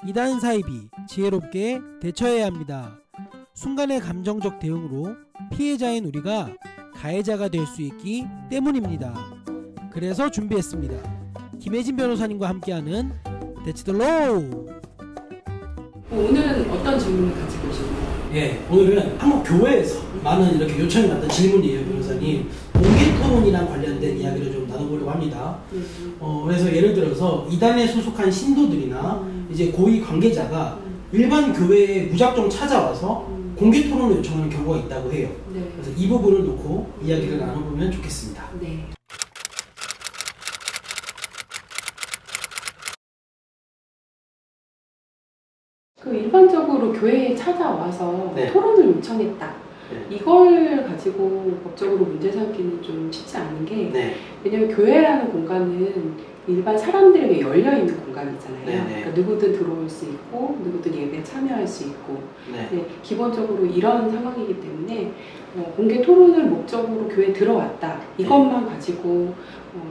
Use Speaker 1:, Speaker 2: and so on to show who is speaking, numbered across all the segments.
Speaker 1: 이단 사이비 지혜롭게 대처해야 합니다. 순간의 감정적 대응으로 피해자인 우리가 가해자가 될 수 있기 때문입니다. 그래서 준비했습니다. 김혜진 변호사님과 함께하는 대치 더 로우.
Speaker 2: 오늘은 어떤 질문을 가지고 오셨나요?
Speaker 1: 예, 오늘은 한국 교회에서 많은 이렇게 요청이 왔던 질문이에요, 변호사님. 공개 토론이랑 관련된 이야기를 좀 나눠보려고 합니다. 그래서 예를 들어서 이단에 소속한 신도들이나 이제 고위 관계자가 일반 교회에 무작정 찾아와서 공개 토론을 요청하는 경우가 있다고 해요.
Speaker 2: 네.
Speaker 1: 그래서 이 부분을 놓고 이야기를 나눠보면 좋겠습니다.
Speaker 2: 네. 그 일반적으로 교회에 찾아와서
Speaker 1: 네.
Speaker 2: 토론을 요청했다.
Speaker 1: 네.
Speaker 2: 이걸 가지고 법적으로 문제 삼기는 좀 쉽지 않은 게
Speaker 1: 네.
Speaker 2: 왜냐면 교회라는 공간은 일반 사람들에게 열려있는 공간이잖아요.
Speaker 1: 네, 네.
Speaker 2: 그러니까 누구든 들어올 수 있고 누구든 예배에 참여할 수 있고
Speaker 1: 네.
Speaker 2: 네, 기본적으로 이런 상황이기 때문에 공개 토론을 목적으로 교회에 들어왔다. 이것만 가지고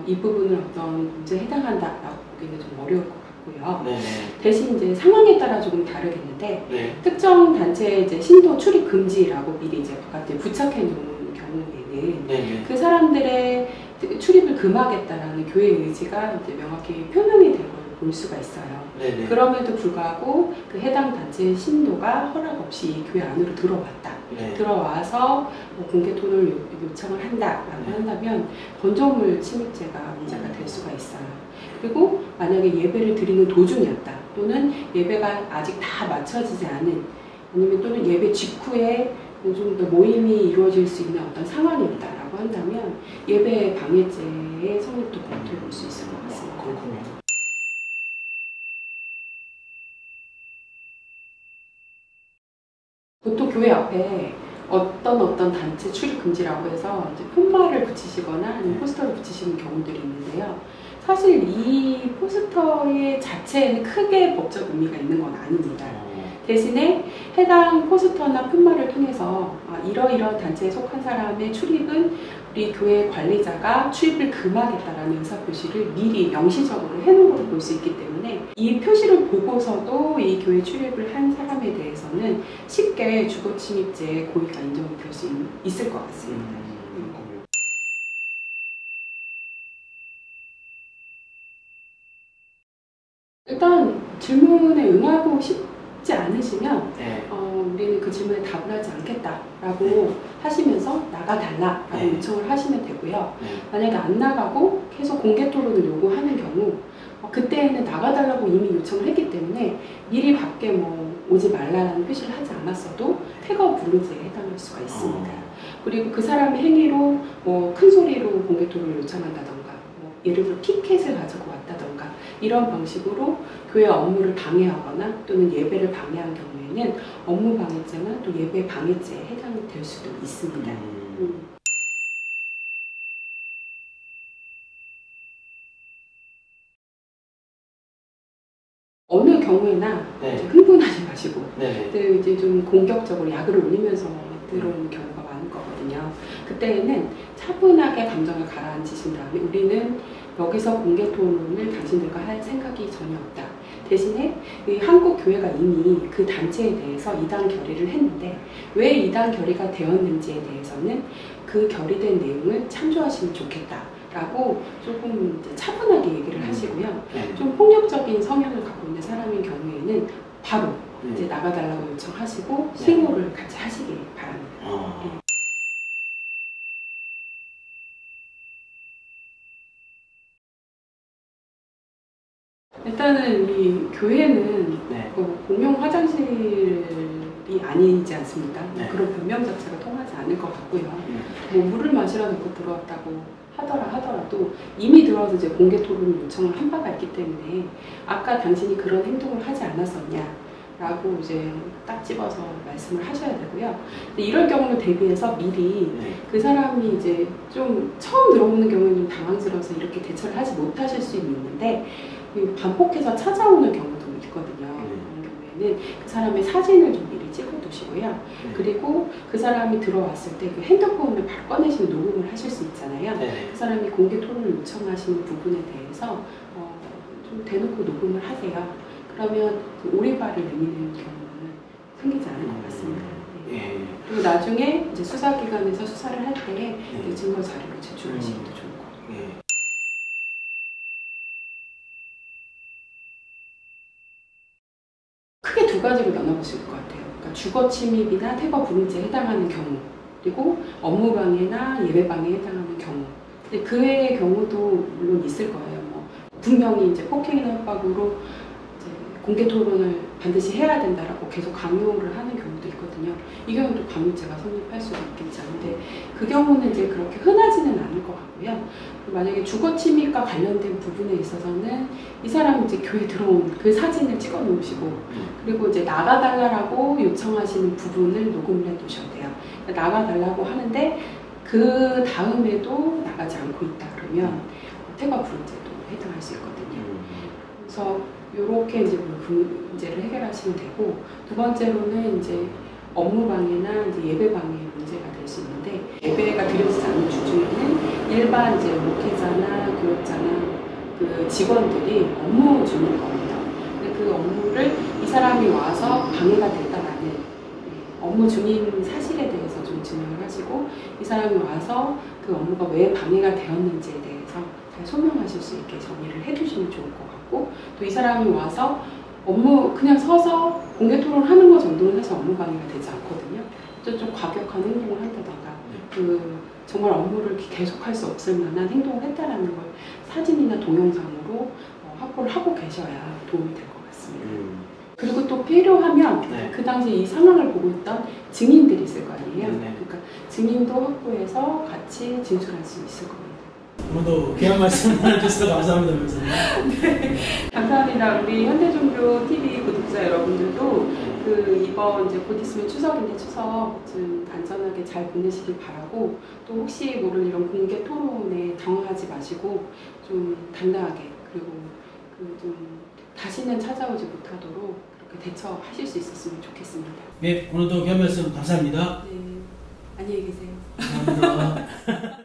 Speaker 2: 이 부분을 어떤 문제에 해당한다라고 보기는 좀 어려울 것 같고요.
Speaker 1: 네.
Speaker 2: 대신 이제 상황에 따라 조금 다르겠는데
Speaker 1: 네.
Speaker 2: 특정 단체의 이제 신도 출입 금지라고 미리 이제 바깥에 부착해 놓은 경우에는
Speaker 1: 네.
Speaker 2: 그 사람들의 출입을 금하겠다라는 교회의 의지가 이제 명확히 표명이 된 걸 볼 수가 있어요.
Speaker 1: 네.
Speaker 2: 그럼에도 불구하고 그 해당 단체의 신도가 허락 없이 교회 안으로 들어왔다.
Speaker 1: 네.
Speaker 2: 들어와서 공개 토론을 요청을 한다라고
Speaker 1: 네.
Speaker 2: 한다면 건조물 침입죄가 문제가 될 수가 있어요. 그리고 만약에 예배를 드리는 도중이었다. 또는 예배가 아직 다 마쳐지지 않은 아니면 또는 예배 직후에 좀 더 모임이 이루어질 수 있는 어떤 상황이었다라고 한다면 예배 방해죄의 성립도 검토해 볼 수 있을 것 같습니다.
Speaker 1: 그렇군요.
Speaker 2: 보통 교회 앞에 어떤 단체 출입 금지라고 해서 이제 푯말을 붙이시거나 아니면 포스터를 붙이시는 경우들이 있는데요. 사실 이 포스터의 자체에는 크게 법적 의미가 있는 건 아닙니다. 대신에 해당 포스터나 푯말을 통해서 이러이러한 단체에 속한 사람의 출입은 우리 교회 관리자가 출입을 금하겠다라는 의사표시를 미리 명시적으로 해놓은 걸 볼 수 있기 때문에 이 표시를 보고서도 이 교회 출입을 한 사람에 대해서는 쉽게 주거침입죄의 고의가 인정이 될 수 있을 것 같습니다. 일단 질문에 응하고 싶지 않으시면
Speaker 1: 네.
Speaker 2: 우리는 그 질문에 답을 하지 않겠다라고 하시면서 나가달라라고 요청을 하시면 되고요. 만약에 안 나가고 계속 공개 토론을 요구하는 경우 그때는 나가달라고 이미 요청을 했기 때문에 미리 밖에 오지 말라는 표시를 하지 않았어도 폐가업 불응죄에 해당할 수가 있습니다. 그리고 그 사람의 행위로 큰 소리로 공개 토론을 요청한다던가 예를 들어 피켓을 가지고 왔다던가 이런 방식으로 교회 업무를 방해하거나 또는 예배를 방해한 경우에는 업무 방해죄나 또 예배 방해죄에 해당이 될 수도 있습니다. 어느 경우에나 흥분하지 마시고 이제 좀 공격적으로 야구를 올리면서 들어오는 경우가 많을 거거든요. 그때에는 차분하게 감정을 가라앉히신 다음에 우리는 여기서 공개 토론을 당신들과 할 생각이 전혀 없다. 대신에 이 한국 교회가 이미 그 단체에 대해서 이단 결의를 했는데 왜 이단 결의가 되었는지에 대해서는 그 결의된 내용을 참조하시면 좋겠다. 라고 조금 이제 차분하게 얘기를 하시고요. 좀 폭력적인 성향을 갖고 있는 사람인 경우에는 바로 이제 나가달라고 요청하시고 실무를 같이 하시기 바랍니다. 일단은 이 교회는 공용 화장실이 아니지 않습니까? 그런 변명 자체가 통하지 않을 것 같고요. 물을 마시러 놓고 들어왔다고 하더라도 이미 들어와서 이제 공개 토론을 요청을 한 바가 있기 때문에 아까 당신이 그런 행동을 하지 않았었냐 라고 이제 딱 집어서 말씀을 하셔야 되고요. 이럴 경우를 대비해서 미리 그 사람이 이제 좀 처음 들어오는 경우는 좀 당황스러워서 이렇게 대처를 하지 못하실 수 있는데 반복해서 찾아오는 경우도 있거든요. 그런 경우에는 그 사람의 사진을 좀 미리 찍어 두시고요. 그리고 그 사람이 들어왔을 때 그 핸드폰을 바로 꺼내시면 녹음을 하실 수 있잖아요. 그 사람이 공개 토론을 요청하시는 부분에 대해서 좀 대놓고 녹음을 하세요. 그러면 그 오리발을 내미는 경우는 생기지 않을 것 같습니다. 네.
Speaker 1: 예.
Speaker 2: 그리고 나중에 이제 수사기관에서 수사를 할 때
Speaker 1: 예.
Speaker 2: 증거 자료를 제출하시는 것도 좋을 것 같아요.
Speaker 1: 예.
Speaker 2: 크게 두 가지로 나눠보실 것 같아요. 그러니까 주거 침입이나 태거 불이익죄에 해당하는 경우, 그리고 업무방해나 예외방해에 해당하는 경우. 근데 그 외의 경우도 물론 있을 거예요. 뭐 분명히 이제 폭행이나 협박으로 이제 공개 토론을 반드시 해야 된다라고 계속 강요를 하는 경우도 있거든요. 이 경우도 강요죄가 성립할 수도 있겠죠. 근데 그 경우는 이제 그렇게 흔하지는 않을 것 같고요. 만약에 주거 침입과 관련된 부분에 있어서는 이 사람이 이제 교회 들어온 그 사진을 찍어 놓으시고, 그리고 이제 나가달라고 요청하시는 부분을 녹음을 해 두셔야 돼요. 나가달라고 하는데 그 다음에도 나가지 않고 있다 그러면 태거 불이익죄도 해당할 수 있거든요. 그래서 이렇게 이제 문제를 해결하시면 되고, 두 번째로는 이제 업무방해나 이제 예배방해 문제가 될 수 있는데, 예배가 드려지지 않는 주 중에는 일반 이제 목회자나 교육자나 그 직원들이 업무 중일 겁니다. 근데 그 업무를 이 사람이 와서 방해가 됐다라는 업무 중인 사실에 대해서 좀 증명을 하시고, 이 사람이 와서 그 업무가 왜 방해가 되었는지에 대해서 잘 소명하실 수 있게 정리를 해주시면 좋을 것 같고, 또 이 사람이 와서 업무 그냥 서서 공개 토론하는 것 정도는 사실 업무 방해가 되지 않거든요. 좀 과격한 행동을 한다던가, 그 정말 업무를 계속할 수 없을 만한 행동을 했다라는 걸 사진이나 동영상으로 확보를 하고 계셔야 도움이 될 것 같습니다. 그리고 또 필요하면 그 당시 이 상황을 보고 있던 증인들이 있을 거 아니에요. 그러니까 증인도 확보해서 같이 진술할 수 있을 겁니다.
Speaker 1: 오늘도 귀한 말씀 해주셔서 감사합니다, 변호사님.
Speaker 2: 네, 감사합니다. 우리 현대종교TV 구독자 여러분들도 그 이번 이제 곧 있으면 추석인데 추석 좀 안전하게 잘 보내시길 바라고, 또 혹시 모를 이런 공개 토론에 당황하지 마시고 좀 당당하게, 그리고 그 좀 다시는 찾아오지 못하도록 그렇게 대처하실 수 있었으면 좋겠습니다.
Speaker 1: 네, 오늘도 귀한 말씀 감사합니다.
Speaker 2: 네, 안녕히 계세요.
Speaker 1: 감사합니다.